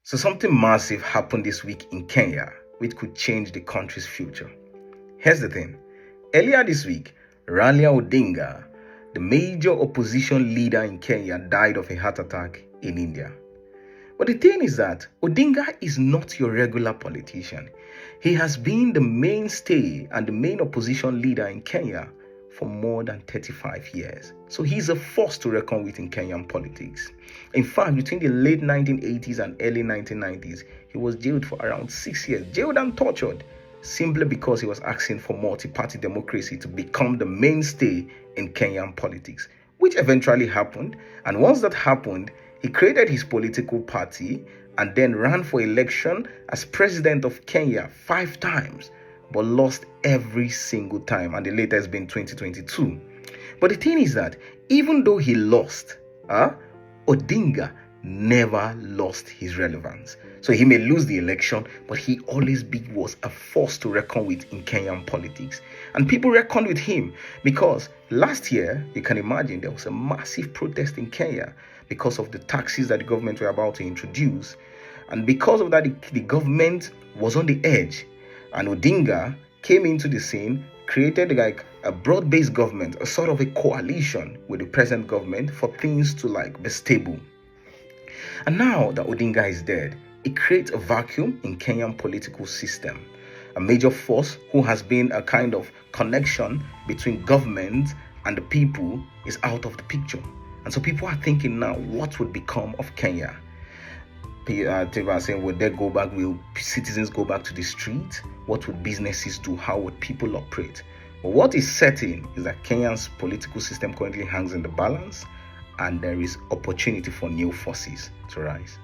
So something massive happened this week in Kenya, which could change the country's future. Here's the thing. Earlier this week, Raila Odinga, the major opposition leader in Kenya, died of a heart attack in India. But the thing is that Odinga is not your regular politician. He has been the mainstay and the main opposition leader in Kenya for more than 35 years. So he's a force to reckon with in Kenyan politics. In fact, between the late 1980s and early 1990s, he was jailed for around 6 years, jailed and tortured, simply because he was asking for multi-party democracy to become the mainstay in Kenyan politics, which eventually happened. And once that happened, he created his political party and then ran for election as president of Kenya 5 times, but lost every single time, and the latest being 2022. But the thing is that even though he lost, Odinga never lost his relevance. So he may lose the election, but he always was a force to reckon with in Kenyan politics. And people reckoned with him because last year, you can imagine, there was a massive protest in Kenya because of the taxes that the government were about to introduce. And because of that, the government was on the edge. And Odinga came into the scene, created like a broad-based government, a sort of a coalition with the present government for things to be stable. And now that Odinga is dead, it creates a vacuum in Kenyan political system. A major force who has been a kind of connection between government and the people is out of the picture. And so people are thinking now, what would become of Kenya? People are saying, would they go back? Will citizens go back to the street? What would businesses do? How would people operate? But what is certain is that Kenya's political system currently hangs in the balance, and there is opportunity for new forces to rise.